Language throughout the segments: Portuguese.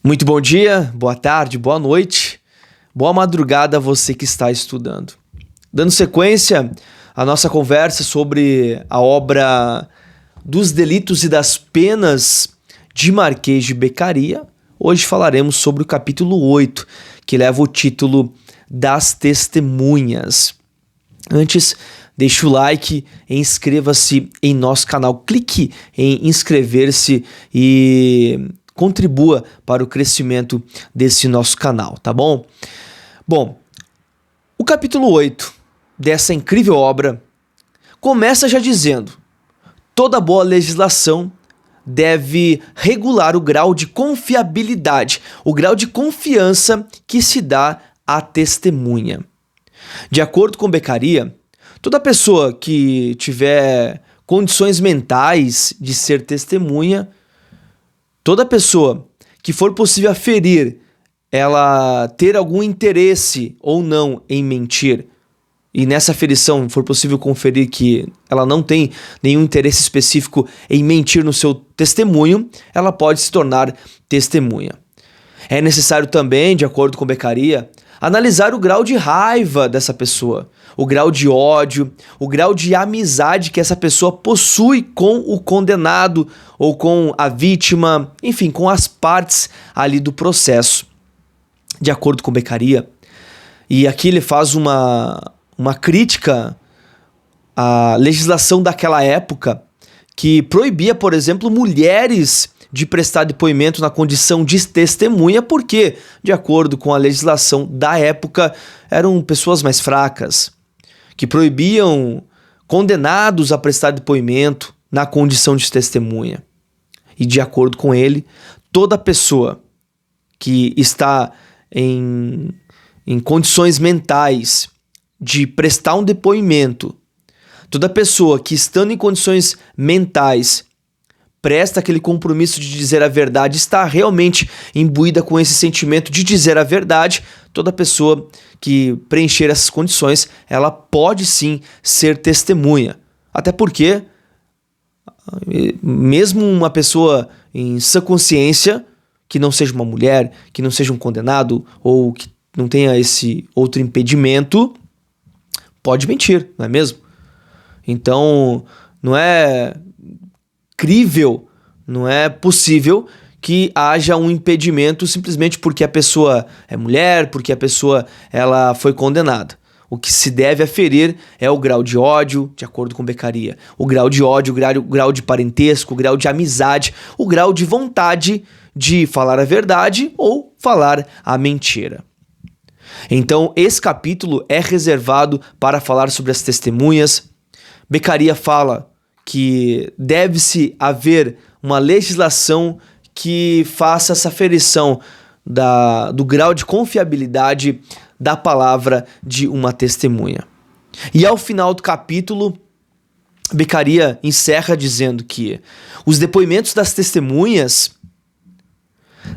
Muito bom dia, boa tarde, boa noite, boa madrugada a você que está estudando. Dando sequência à nossa conversa sobre a obra dos delitos e das penas de Marquês de Beccaria, hoje falaremos sobre o capítulo 8, que leva o título das testemunhas. Antes, deixe o like e inscreva-se em nosso canal. Clique em inscrever-se e contribua para o crescimento desse nosso canal, tá bom? Bom, o capítulo 8 dessa incrível obra começa já dizendo: toda boa legislação deve regular o grau de confiabilidade, o grau de confiança que se dá à testemunha. De acordo com Beccaria, toda pessoa que tiver condições mentais de ser testemunha, toda pessoa que for possível aferir ela ter algum interesse ou não em mentir, e nessa aferição for possível conferir que ela não tem nenhum interesse específico em mentir no seu testemunho, ela pode se tornar testemunha. É necessário também, de acordo com Beccaria, analisar o grau de raiva dessa pessoa, o grau de ódio, o grau de amizade que essa pessoa possui com o condenado ou com a vítima, enfim, com as partes ali do processo. De acordo com Beccaria, e aqui ele faz uma crítica à legislação daquela época que proibia, por exemplo, mulheres de prestar depoimento na condição de testemunha, porque, de acordo com a legislação da época, eram pessoas mais fracas, que proibiam condenados a prestar depoimento na condição de testemunha. E, de acordo com ele, toda pessoa que está em condições mentais de prestar um depoimento, toda pessoa que, estando em condições mentais, presta aquele compromisso de dizer a verdade, está realmente imbuída com esse sentimento de dizer a verdade, toda pessoa que preencher essas condições, ela pode sim ser testemunha. Até porque, mesmo uma pessoa em sã consciência, que não seja uma mulher, que não seja um condenado, ou que não tenha esse outro impedimento, pode mentir, não é mesmo? Então, não é crível, não é possível que haja um impedimento simplesmente porque a pessoa é mulher, porque a pessoa ela foi condenada. O que se deve aferir é o grau de ódio, de acordo com Beccaria. O grau de ódio, o grau de parentesco, o grau de amizade, o grau de vontade de falar a verdade ou falar a mentira. Então, esse capítulo é reservado para falar sobre as testemunhas. Beccaria fala que deve-se haver uma legislação que faça essa aferição do grau de confiabilidade da palavra de uma testemunha. E ao final do capítulo, Beccaria encerra dizendo que os depoimentos das testemunhas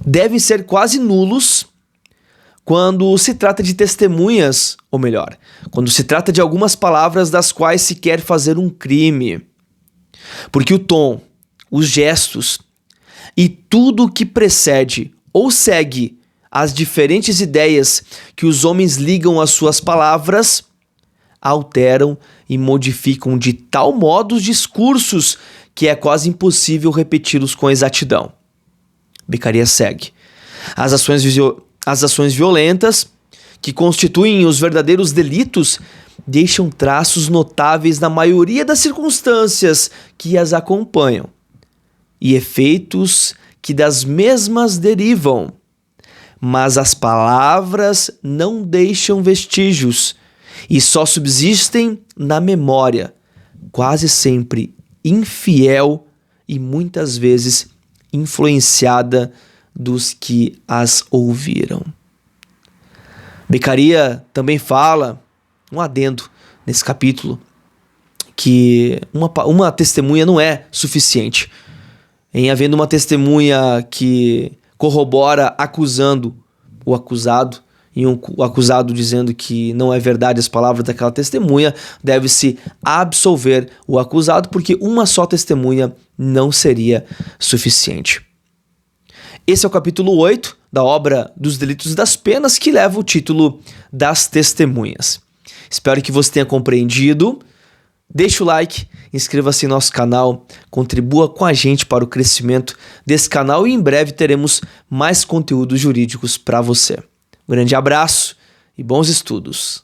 devem ser quase nulos quando se trata de testemunhas, ou melhor, quando se trata de algumas palavras das quais se quer fazer um crime. Porque o tom, os gestos e tudo o que precede ou segue as diferentes ideias que os homens ligam às suas palavras alteram e modificam de tal modo os discursos que é quase impossível repeti-los com exatidão. Beccaria segue. As ações violentas, que constituem os verdadeiros delitos, deixam traços notáveis na maioria das circunstâncias que as acompanham, e efeitos que das mesmas derivam. Mas as palavras não deixam vestígios, e só subsistem na memória, quase sempre infiel e muitas vezes influenciada dos que as ouviram. Beccaria também fala, um adendo nesse capítulo, que uma testemunha não é suficiente. Em havendo uma testemunha que corrobora acusando o acusado, e o acusado dizendo que não é verdade as palavras daquela testemunha, deve-se absolver o acusado, porque uma só testemunha não seria suficiente. Esse é o capítulo 8 da obra dos Delitos e das Penas, que leva o título das Testemunhas. Espero que você tenha compreendido. Deixe o like, inscreva-se em nosso canal, contribua com a gente para o crescimento desse canal e em breve teremos mais conteúdos jurídicos para você. Um grande abraço e bons estudos!